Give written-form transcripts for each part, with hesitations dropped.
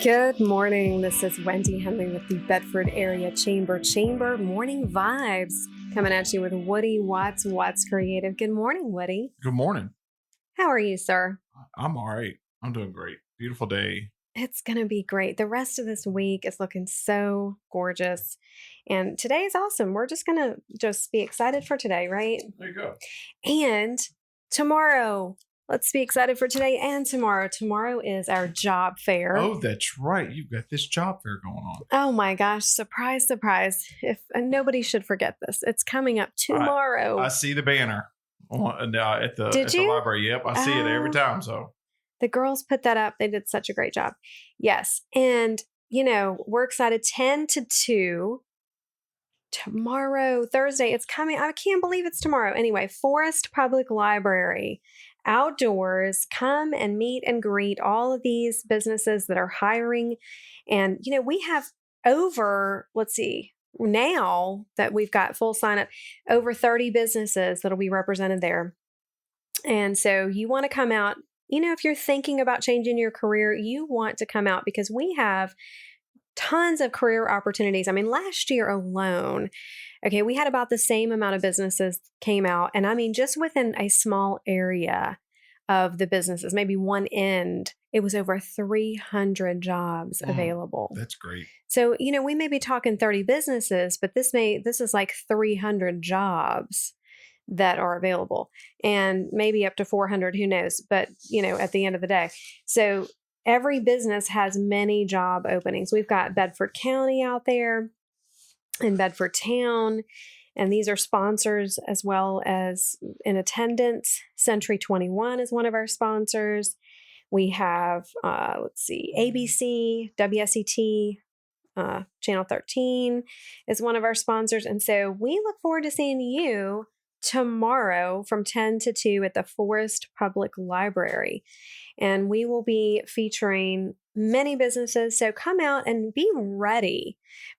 Good morning. This is Wendy Henley with the Bedford Area Chamber Morning Vibes coming at you with Woody Watts Creative. Good morning, Woody. Good morning. How are you, sir? I'm all right. I'm doing great. Beautiful day. It's going to be great. The rest of this week is looking so gorgeous. And today is awesome. We're just going to be excited for today, right? There you go. And tomorrow, let's be excited for today and tomorrow. Tomorrow is our job fair. Oh, that's right. You've got this job fair going on. Oh my gosh. Surprise, surprise. Nobody should forget this. It's coming up tomorrow. I see the banner at the library. Yep. I see it every time. So the girls put that up. They did such a great job. Yes. And, we're excited. 10 to 2 tomorrow, Thursday. It's coming. I can't believe it's tomorrow. Anyway, Forest Public Library. Outdoors, come and meet and greet all of these businesses that are hiring. And, we have now that we've got full sign up, over 30 businesses that'll be represented there. And so you want to come out, if you're thinking about changing your career, you want to come out because we have tons of career opportunities. I mean, last year alone, we had about the same amount of businesses came out. And I mean, just within a small area of the businesses, maybe one end, it was over 300 jobs available. That's great. So, we may be talking 30 businesses, but this is like 300 jobs that are available and maybe up to 400, who knows, but at the end of the day. So every business has many job openings. We've got Bedford County out there and Bedford Town, and these are sponsors as well as in attendance. Century 21 is one of our sponsors. We have, ABC, WSET, Channel 13 is one of our sponsors. And so we look forward to seeing you tomorrow from 10 to 2 at the Forest Public Library. And we will be featuring many businesses. So come out and be ready.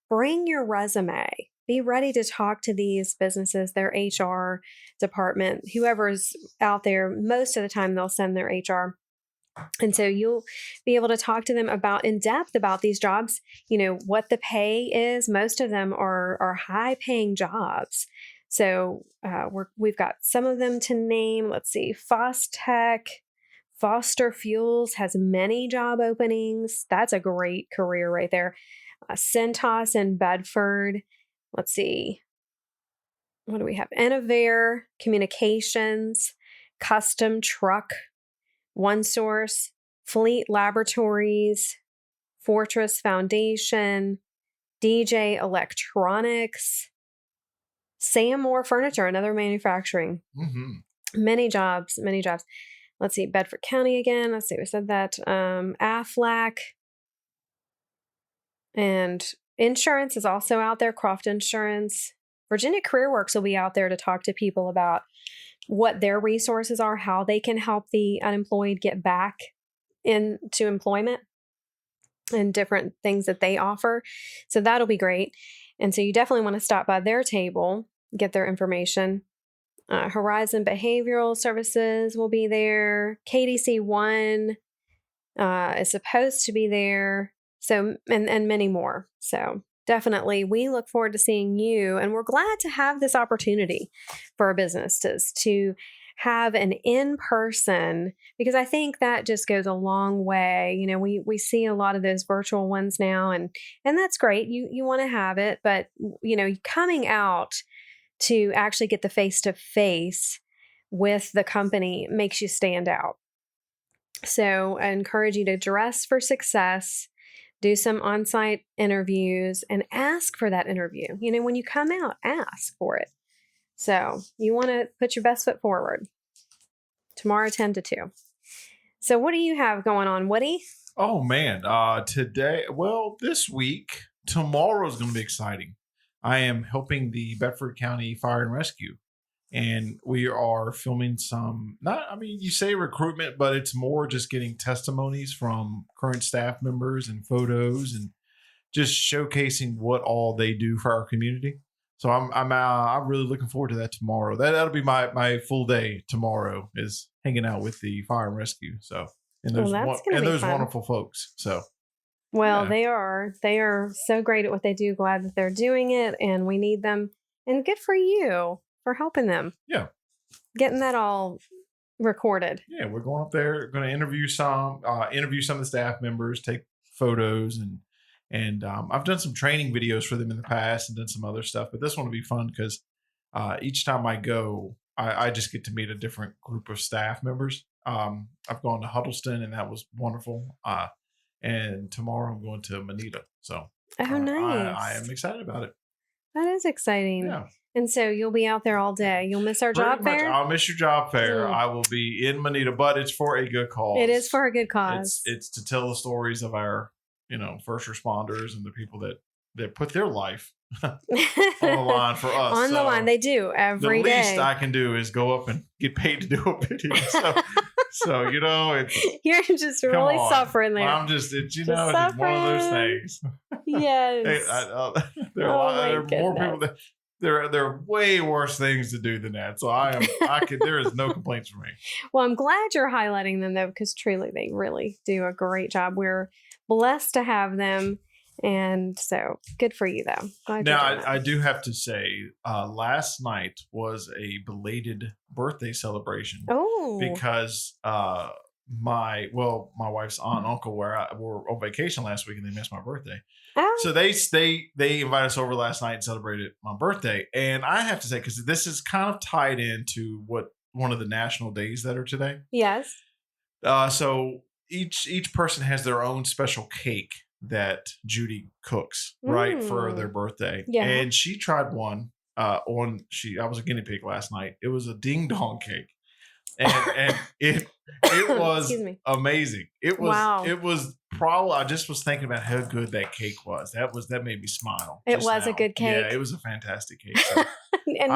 Bring your resume. Be ready to talk to these businesses, their HR department, whoever's out there. Most of the time, they'll send their HR. And so you'll be able to talk to them in depth about these jobs, what the pay is. Most of them are high paying jobs. So we've got some of them to name. Let's see. Fostech, Foster Fuels has many job openings. That's a great career right there. Centos in Bedford. Let's see. What do we have? Innovair Communications, Custom Truck, OneSource, Fleet Laboratories, Fortress Foundation, DJ Electronics, Sam Moore Furniture, another manufacturing. Mm-hmm. Many jobs. Let's see, Bedford County again. Let's see, we said that. Aflac. And insurance is also out there, Croft Insurance. Virginia CareerWorks will be out there to talk to people about what their resources are, how they can help the unemployed get back into employment and different things that they offer. So that'll be great. And so you definitely want to stop by their table, get their information. Horizon Behavioral Services will be there. KDC 1 is supposed to be there. So, and many more. So definitely we look forward to seeing you. And we're glad to have this opportunity for our businesses to have an in-person, because I think that just goes a long way. We see a lot of those virtual ones now, and that's great. You want to have it, but coming out to actually get the face-to-face with the company makes you stand out. So I encourage you to dress for success, do some on-site interviews, and ask for that interview. When you come out, ask for it. So you want to put your best foot forward. Tomorrow, 10 to 2. So what do you have going on, Woody? Oh, man. This week, tomorrow is going to be exciting. I am helping the Bedford County Fire and Rescue. And we are filming you say recruitment, but it's more just getting testimonies from current staff members and photos and just showcasing what all they do for our community. So I'm really looking forward to that tomorrow. That'll be my full day tomorrow, is hanging out with the fire and rescue. So and those wonderful folks. So Well, Yeah. they are. They are so great at what they do. Glad that they're doing it, and we need them. And good for you for helping them. Yeah. Getting that all recorded. Yeah, we're going up there, going to interview some of the staff members, take photos, and I've done some training videos for them in the past and done some other stuff. But this one will be fun because each time I go, I just get to meet a different group of staff members. I've gone to Huddleston, and that was wonderful. And tomorrow I'm going to Manita, so Oh, nice. I am excited about it. That is exciting. Yeah. And so you'll be out there all day. You'll miss our Pretty job much, fair. I'll miss your job fair. Mm. I will be in Manita, but it's for a good cause. It is for a good cause. It's to tell the stories of our, first responders and the people that put their life on the line for us. On the line, they do every day. The least I can do is go up and get paid to do a video. So it's You're just really on. suffering there. I'm just it's just one of those things. Yes. There are more people that there are way worse things to do than that. So there is no complaints from me. Well, I'm glad you're highlighting them though, because truly they really do a great job. We're blessed to have them. And so good for you though. Glad now I do have to say, last night was a belated birthday celebration. Oh, Because my wife's aunt and uncle were on vacation last week and they missed my birthday. Oh. So they invited us over last night and celebrated my birthday. And I have to say, because this is kind of tied into one of the national days that are today. Yes. So each person has their own special cake that Judy cooks, right, for their birthday. Yeah. And she tried one I was a guinea pig last night. It was a ding dong cake. And it was amazing. It was probably, I just was thinking about how good that cake was. That made me smile. It was a good cake. Yeah, it was a fantastic cake. So and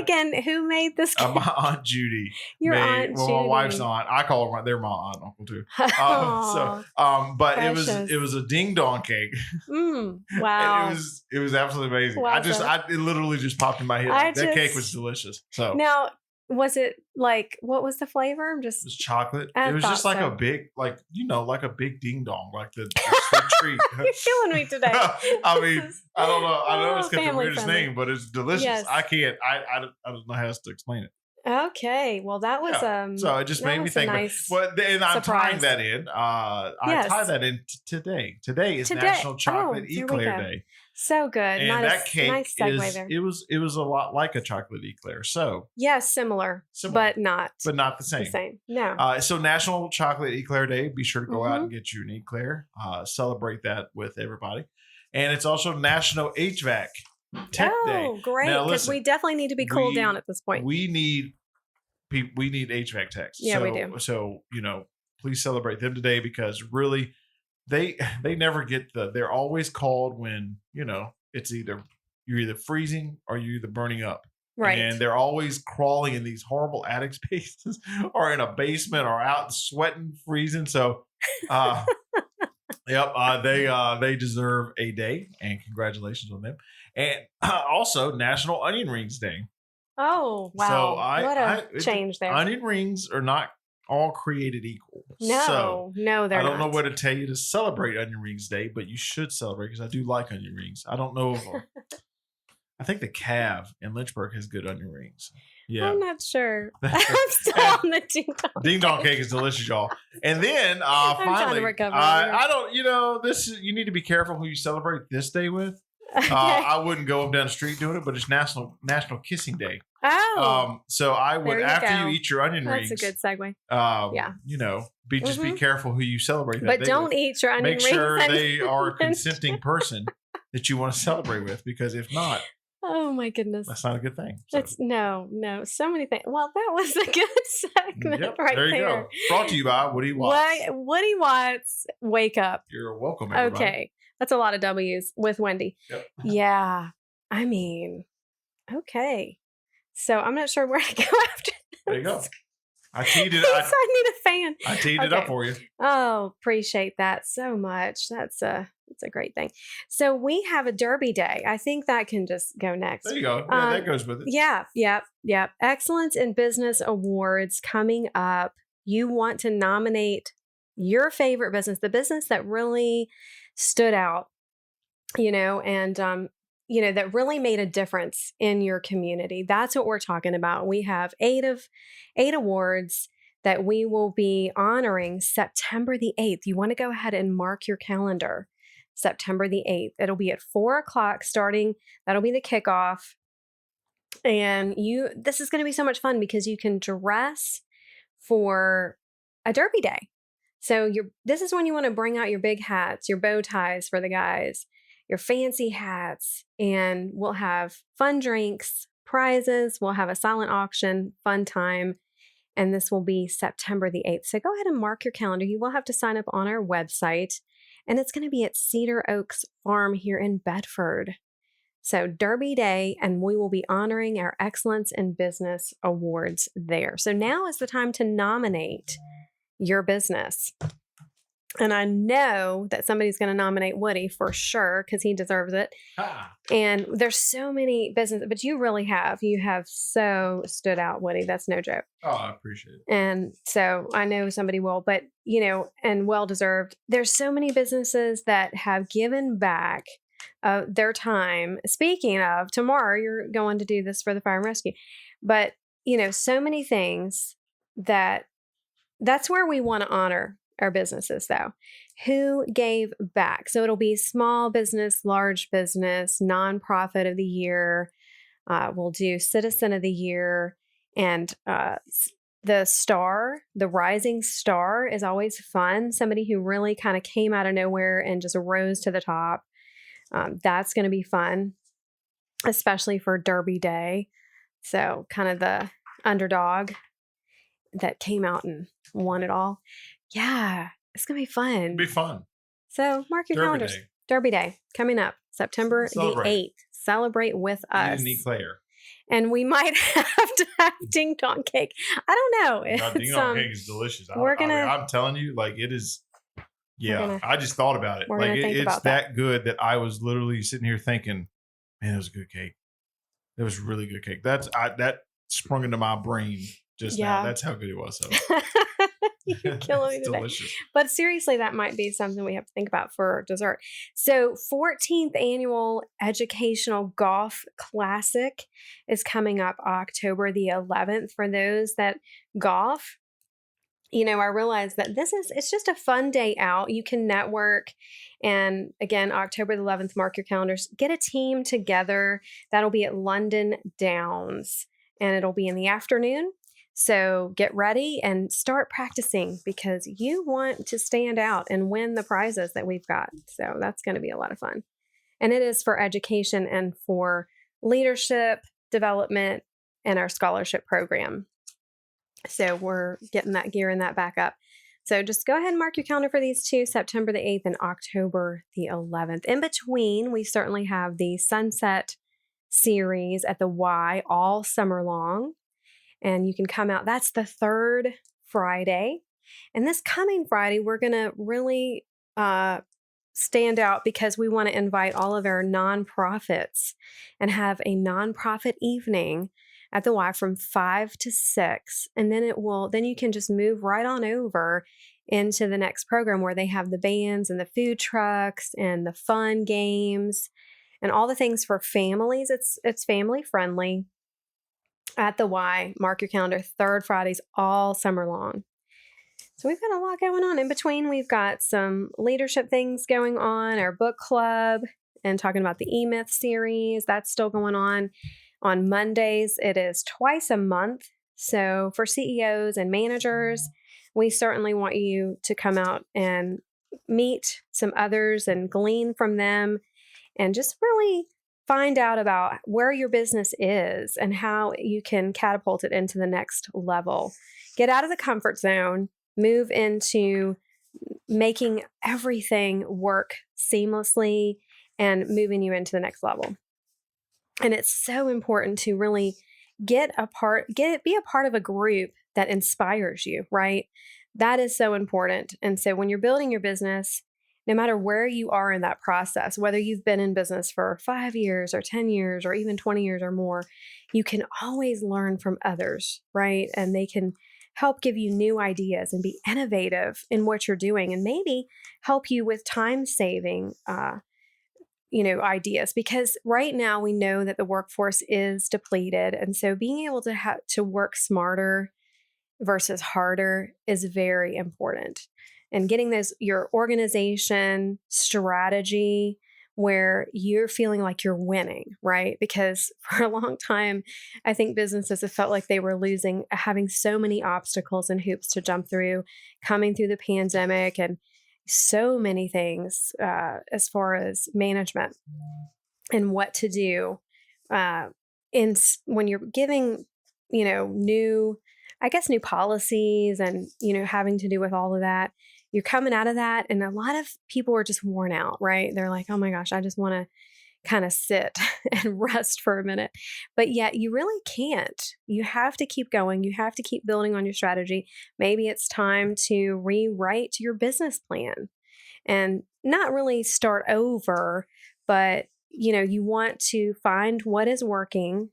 again, who made this cake? my Aunt Judy. Your Aunt Judy. My wife's aunt. I call her they're my aunt and uncle too. But precious. it was a ding dong cake. Wow. It was absolutely amazing. Wowza. It literally just popped in my head. That cake was delicious. So now, was it what was the flavor? It was chocolate. It was just like a big, like a big ding dong, like the sweet treat. You're killing me today. I mean, I don't know. I know it's got the weirdest friendly name, but it's delicious. Yes. I can't. I don't know how else to explain it. Okay, well that was so it just made me think. Nice and I'm surprise. tying that in. I tie that in today. Today is National Chocolate Eclair Day. So good. And that cake nice segue there. It was a lot like a chocolate eclair. So yes, similar, but not the same. The same. No. So National Chocolate Eclair Day. Be sure to go out and get you an eclair. Celebrate that with everybody. And it's also National HVAC Tech Day. Oh, great! Because we definitely need to be cooled down at this point. We need HVAC techs. Yeah, we do. So please celebrate them today because really, they never get they're always called when it's you're either freezing or you're either burning up. Right. And they're always crawling in these horrible attic spaces or in a basement or out sweating, freezing. So they deserve a day, and congratulations on them. And also National Onion Rings Day. Oh, wow. So what a change there. Onion rings are not all created equal. No, they're not. I don't know what to tell you to celebrate Onion Rings Day, but you should celebrate because I do like onion rings. I don't know if I think the Cav in Lynchburg has good onion rings. Yeah. I'm not sure. I'm still on the ding dong. Ding dong cake is delicious, y'all. And then finally, I don't. You need to be careful who you celebrate this day with. Okay. I wouldn't go up down the street doing it, but it's National Kissing Day. Oh. So I would, after you eat your onion rings. That's a good segue. Yeah. Just be careful who you celebrate that but day don't with. Eat your onion rings. Make sure they are a consenting person that you want to celebrate with, because if not, oh my goodness, that's not a good thing. So. That's no, so many things. Well, that was a good segment right there. There you go. Brought to you by Woody Watts. Woody Watts, wake up. You're welcome, everybody. Okay. That's a lot of W's with Wendy. Yep. Yeah. I mean, okay. So I'm not sure where to go after this. There you go. I teed it. I need a fan. I teed it up for you. Oh, appreciate that so much. That's a great thing. So we have a Derby Day. I think that can just go next. There you go. Yeah, that goes with it. Yeah. Excellence in Business Awards coming up. You want to nominate your favorite business, the business that really stood out, and that really made a difference in your community. That's what we're talking about. We have eight awards that we will be honoring September the 8th. You want to go ahead and mark your calendar. September the 8th. It'll be at 4:00 starting. That'll be the kickoff. And this is going to be so much fun because you can dress for a derby day. So this is when you want to bring out your big hats, your bow ties for the guys, your fancy hats, and we'll have fun drinks, prizes, we'll have a silent auction, fun time, and this will be September the 8th. So go ahead and mark your calendar. You will have to sign up on our website, and it's going to be at Cedar Oaks Farm here in Bedford. So Derby Day, and we will be honoring our Excellence in Business Awards there. So now is the time to nominate your business. And I know that somebody's going to nominate Woody for sure because he deserves it. And there's so many businesses, but you have so stood out, Woody. That's no joke. Oh, I appreciate it. And so I know somebody will, but and well deserved. There's so many businesses that have given back their time. Speaking of, tomorrow you're going to do this for the fire and rescue, but so many things that's where we want to honor our businesses, though, who gave back. So it'll be small business, large business, nonprofit of the year. We'll do citizen of the year, and the rising star is always fun. Somebody who really kind of came out of nowhere and just rose to the top. That's going to be fun, especially for Derby Day. So kind of the underdog that came out and won it all. Yeah, it's going to be fun. It'll be fun. So mark your Derby calendars. Day. Derby Day coming up September the 8th. Celebrate with us. You and Eclair. And we might have to have ding dong cake. I don't know. God, ding dong cake is delicious. I'm telling you, it is. Yeah, I just thought about it. It's that good that I was literally sitting here thinking, man, it was a good cake. It was really good cake. That sprung into my brain just now. That's how good it was. So. You're killing me today. Delicious. But seriously, that might be something we have to think about for dessert. So 14th Annual Educational Golf Classic is coming up October the 11th. For those that golf, I realize that it's just a fun day out. You can network. And again, October the 11th, mark your calendars. Get a team together. That'll be at London Downs, and it'll be in the afternoon. So get ready and start practicing because you want to stand out and win the prizes that we've got. So that's going to be a lot of fun. And it is for education and for leadership development and our scholarship program. So we're getting gearing that back up. So just go ahead and mark your calendar for these two, September the 8th and October the 11th. In between, we certainly have the Sunset series at the Y all summer long. And you can come out. That's the third Friday. And this coming Friday, we're going to really stand out because we want to invite all of our nonprofits and have a nonprofit evening at the Y from 5 to 6. And then then you can just move right on over into the next program where they have the bands and the food trucks and the fun games and all the things for families. It's family friendly. At the Y, mark your calendar, third Fridays all summer long. So we've got a lot going on. In between, we've got some leadership things going on, our book club, and talking about the E-Myth series. That's still going on. On Mondays, it is twice a month. So for CEOs and managers, we certainly want you to come out and meet some others and glean from them and just really find out about where your business is and how you can catapult it into the next level. Get out of the comfort zone, move into making everything work seamlessly and moving you into the next level. And it's so important to really be a part of a group that inspires you, right? That is so important. And so when you're building your business, no matter where you are in that process, whether you've been in business for 5 years or 10 years or even 20 years or more, you can always learn from others, right? And they can help give you new ideas and be innovative in what you're doing, and maybe help you with time saving ideas, because right now we know that the workforce is depleted. And so being able to work smarter versus harder is very important. And getting your organization strategy where you're feeling like you're winning, right? Because for a long time, I think businesses have felt like they were losing, having so many obstacles and hoops to jump through, coming through the pandemic, and so many things as far as management and what to do. When you're giving, new policies and, having to do with all of that, you're coming out of that. And a lot of people are just worn out, right? They're like, oh my gosh, I just want to kind of sit and rest for a minute. But yet you really can't. You have to keep going. You have to keep building on your strategy. Maybe it's time to rewrite your business plan and not really start over, but you want to find what is working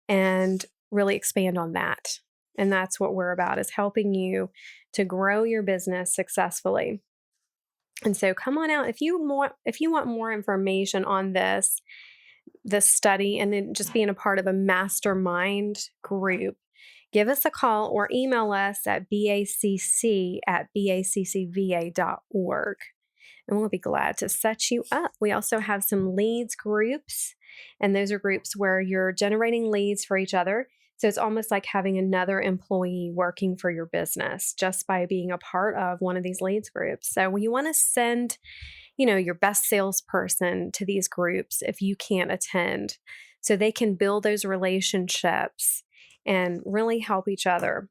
and really expand on that. And that's what we're about, is helping you to grow your business successfully. And so come on out if you want more information on this study, and then just being a part of a mastermind group. Give us a call or email us at bacc@baccva.org. And we'll be glad to set you up. We also have some leads groups, and those are groups where you're generating leads for each other. So it's almost like having another employee working for your business just by being a part of one of these leads groups. So you want to send, your best salesperson to these groups if you can't attend, so they can build those relationships and really help each other.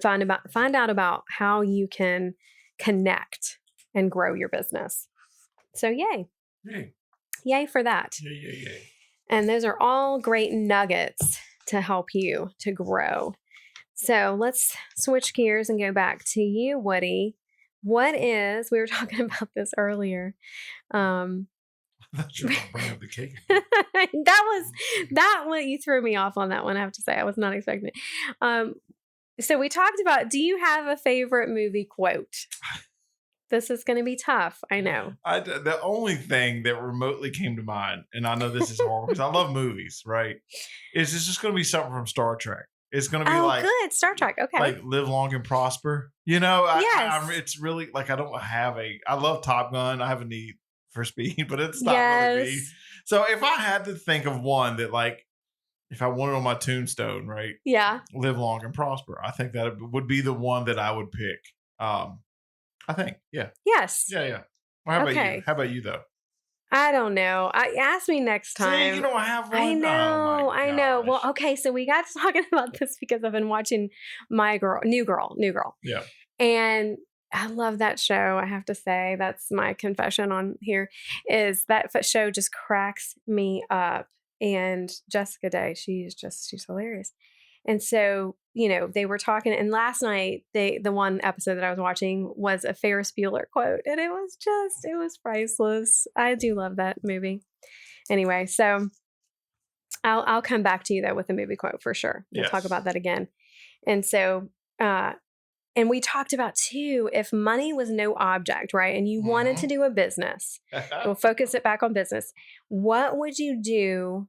Find out about how you can connect and grow your business. So yay. Yay for that. Yay. And those are all great nuggets to help you to grow. So let's switch gears and go back to you, Woody. We were talking about this earlier. I thought you were going to bring up the cake. that one, you threw me off on that one, I have to say. I was not expecting it. So we talked about, do you have a favorite movie quote? This is going to be tough. I know. The only thing that remotely came to mind, and I know this is horrible because I love movies, right? It's just going to be something from Star Trek. It's going to be good. Star Trek. Okay. Like live long and prosper. Yes. It's really like, I love Top Gun. I have a need for speed, but it's not really me. So if I had to think of one that, like, if I wanted on my tombstone, right? Yeah. Live long and prosper. I think that would be the one that I would pick. I think, yeah. Yes. Yeah. Well, how about you? How about you, though? I don't know. Ask me next time. See, you don't have one? I know. Oh, I know. Well, okay. So we got to talking about this because I've been watching New Girl. Yeah. And I love that show. I have to say, that's my confession on here, is that show just cracks me up. And Jessica Day, she's hilarious. And so, they were talking, and last night, the one episode that I was watching was a Ferris Bueller quote, and it was priceless. I do love that movie. Anyway, so I'll come back to you though with a movie quote for sure. We'll talk about that again. And so, and we talked about too, if money was no object, right? And you wanted to do a business, we'll focus it back on business. What would you do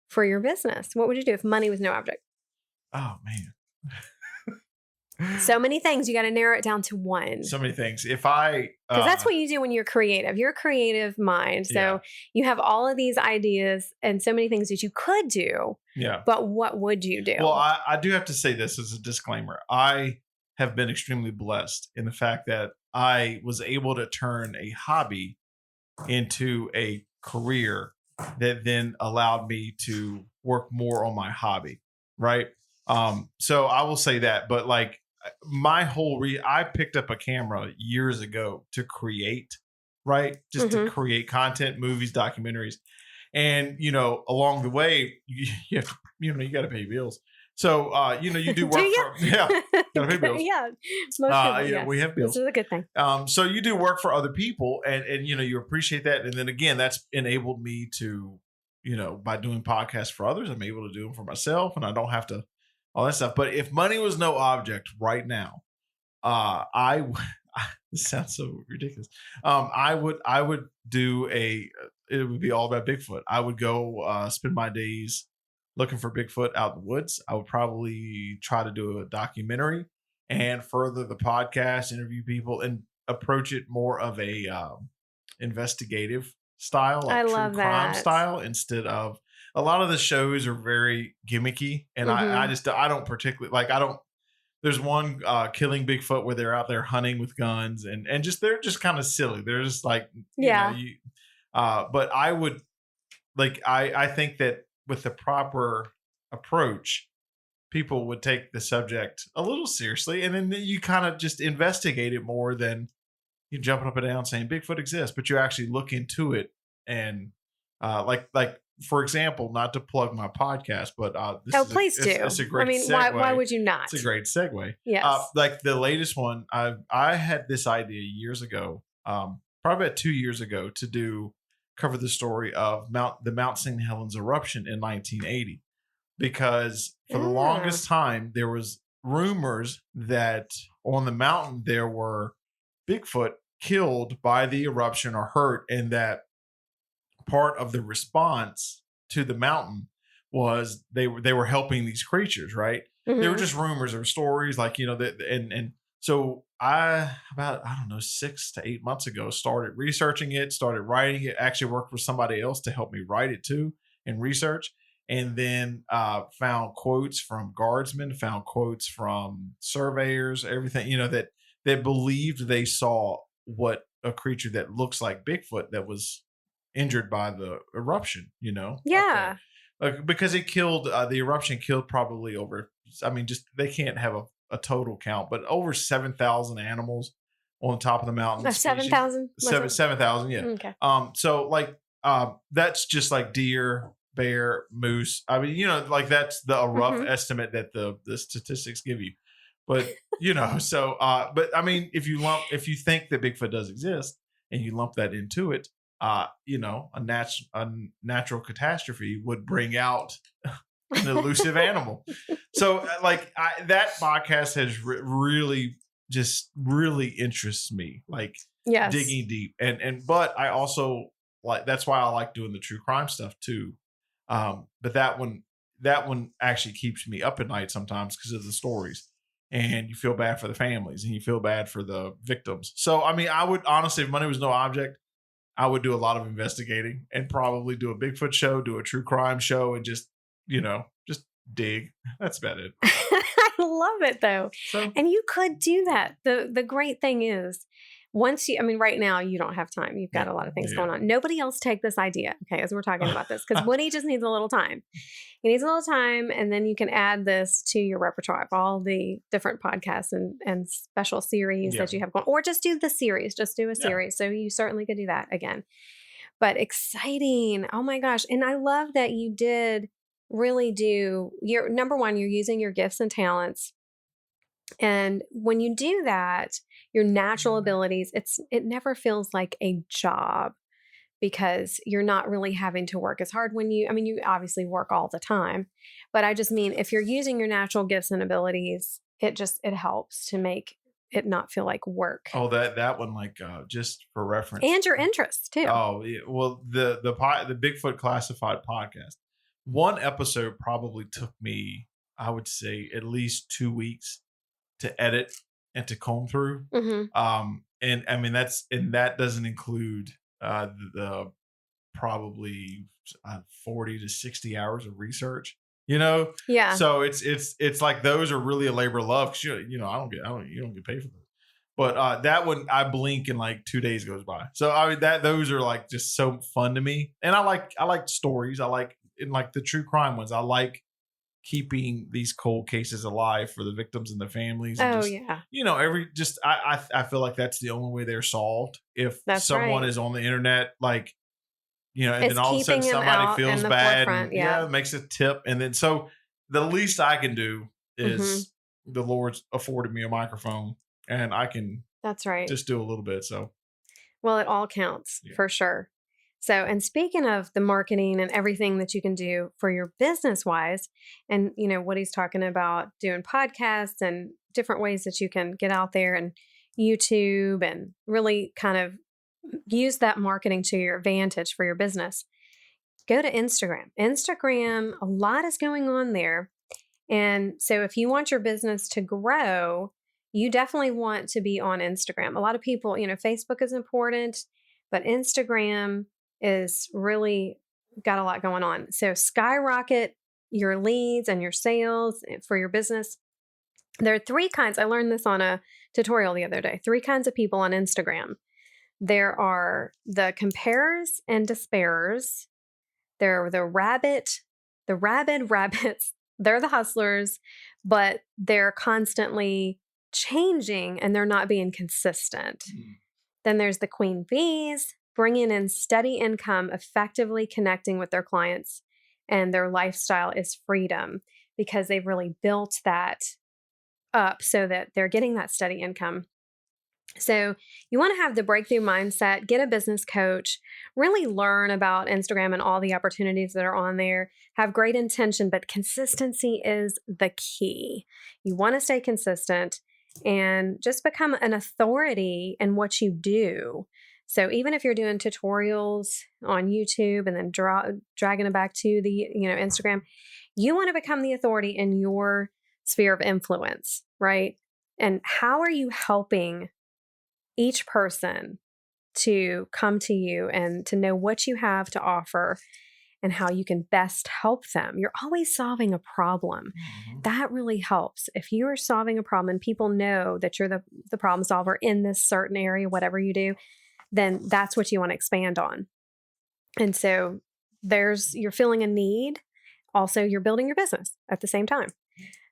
for your business? What would you do if money was no object? Oh, man. So many things. You got to narrow it down to one. So many things. Because that's what you do when you're creative. You're a creative mind. So you have all of these ideas and so many things that you could do. Yeah. But what would you do? Well, I do have to say this as a disclaimer. I have been extremely blessed in the fact that I was able to turn a hobby into a career that then allowed me to work more on my hobby. Right. So I will say that, but like my whole I picked up a camera years ago to create, right? Just to create content, movies, documentaries. And, along the way, you have to, you got to pay bills. So, you do work gotta pay bills. Yeah. Yes. We have bills. This is a good thing. So you do work for other people and, you appreciate that. And then again, that's enabled me to, by doing podcasts for others, I'm able to do them for myself, and I don't have to all that stuff. But if money was no object right now, I this sounds so ridiculous. I would do it would be all about Bigfoot. I would go spend my days looking for Bigfoot out in the woods. I would probably try to do a documentary and further the podcast, interview people, and approach it more of a investigative style, I like true love crime that. style, instead of a lot of the shows are very gimmicky, and I don't particularly like. I don't. There's one killing Bigfoot where they're out there hunting with guns, and just they're just kind of silly. They're just like Yeah. but I would like I think that with the proper approach, people would take the subject a little seriously, and then you kind of just investigate it more than you jumping up and down saying Bigfoot exists, but you actually look into it and like for example, not to plug my podcast, but Please do. it's a great I mean, segue. why would you not? It's a great segue. Yes. Like the latest one, I had this idea years ago, probably about 2 years ago, to cover the story of the Mount St. Helens eruption in 1980, because for the longest time there was rumors that on the mountain there were Bigfoot killed by the eruption or hurt, and that part of the response to the mountain was they were helping these creatures, right? They were just rumors or stories, like that, and so I don't know, 6 to 8 months ago started researching it, started writing it. Actually worked with somebody else to help me write it too and research, and then found quotes from guardsmen, found quotes from surveyors, everything that believed they saw what a creature that looks like Bigfoot that was injured by the eruption, Yeah. because it killed the eruption killed probably over. I mean, just they can't have a total count, but over 7,000 animals on top of the mountain. 7,000. 7,000. Yeah. Okay. So like that's just like deer, bear, moose. I mean, like that's the rough estimate that the statistics give you. But so but I mean, if you think that Bigfoot does exist and you lump that into it, a natural catastrophe would bring out an elusive animal. So that podcast has really interests me, like Yes. digging deep, but I also like, that's why I like doing the true crime stuff too. But that one actually keeps me up at night sometimes because of the stories, and you feel bad for the families and you feel bad for the victims. So I mean, I would honestly, if money was no object, I would do a lot of investigating and probably do a Bigfoot show, do a true crime show, and just dig. That's about it. I love it though. So, And you could do that. The great thing is, right now you don't have time. You've got a lot of things going on. Nobody else take this idea, okay, as we're talking about this, because Woody just needs a little time. He needs a little time, and then you can add this to your repertoire of all the different podcasts and special series that you have going, or just do the series. Just do a series. So you certainly could do that again. But exciting. Oh my gosh. And I love that you did really do your number one, you're using your gifts and talents. And when you do that, your natural abilities, it never feels like a job, because you're not really having to work as hard you obviously work all the time, but I just mean, if you're using your natural gifts and abilities, it helps to make it not feel like work. Oh, that one, like just for reference, and your interests too. Oh, yeah. Well, the Bigfoot Classified podcast, one episode probably took me, I would say, at least 2 weeks to edit and to comb through. And I mean, that doesn't include the probably 40 to 60 hours of research. Yeah. So it's like those are really a labor of love, because you don't get paid for those. But that one, I blink and like 2 days goes by. So I mean, those are like just so fun to me, and I like stories. I like, in like the true crime ones, I like keeping these cold cases alive for the victims and the families. And I feel like that's the only way they're solved. If someone is on the internet, like, and then all of a sudden somebody feels bad, and makes a tip, and then so the least I can do is the Lord's afforded me a microphone, and I can that's right, just do a little bit. So, well, it all counts for sure. So, and speaking of the marketing and everything that you can do for your business wise, and what he's talking about doing podcasts and different ways that you can get out there and YouTube and really kind of use that marketing to your advantage for your business. Go to Instagram. Instagram, a lot is going on there. And so if you want your business to grow, you definitely want to be on Instagram. A lot of people, Facebook is important, but Instagram is really got a lot going on. So skyrocket your leads and your sales for your business. There are three kinds. I learned this on a tutorial the other day. Three kinds of people on Instagram. There are the comparers and despairers. There are the rabid rabbits. They're the hustlers, but they're constantly changing and they're not being consistent. Then there's the queen bees, bringing in steady income, effectively connecting with their clients, and their lifestyle is freedom because they've really built that up so that they're getting that steady income. So you want to have the breakthrough mindset, get a business coach, really learn about Instagram and all the opportunities that are on there, have great intention, but consistency is the key. You want to stay consistent and just become an authority in what you do. So even if you're doing tutorials on YouTube and then dragging it back to the Instagram, you want to become the authority in your sphere of influence, right? And how are you helping each person to come to you and to know what you have to offer and how you can best help them? You're always solving a problem. That really helps. If you are solving a problem and people know that you're the problem solver in this certain area, whatever you do, then that's what you want to expand on. And so you're filling a need. Also, you're building your business at the same time.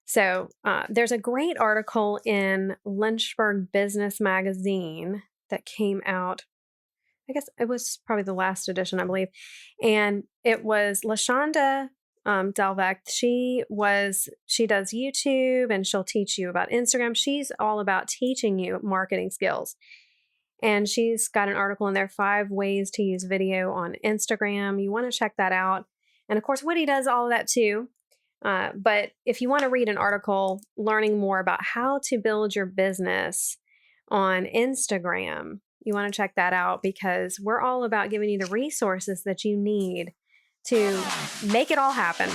So there's a great article in Lynchburg Business Magazine that came out. I guess it was probably the last edition, I believe. And it was LaShonda Delvec. She does YouTube and she'll teach you about Instagram. She's all about teaching you marketing skills. And she's got an article in there, 5 ways to use video on Instagram. You want to check that out. And of course, Woody does all of that too. But if you want to read an article learning more about how to build your business on Instagram, you want to check that out because we're all about giving you the resources that you need to make it all happen.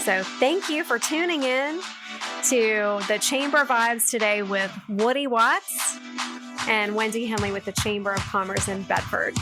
So thank you for tuning in to the Chamber of Vibes today with Woody Watts and Wendy Henley with the Chamber of Commerce in Bedford.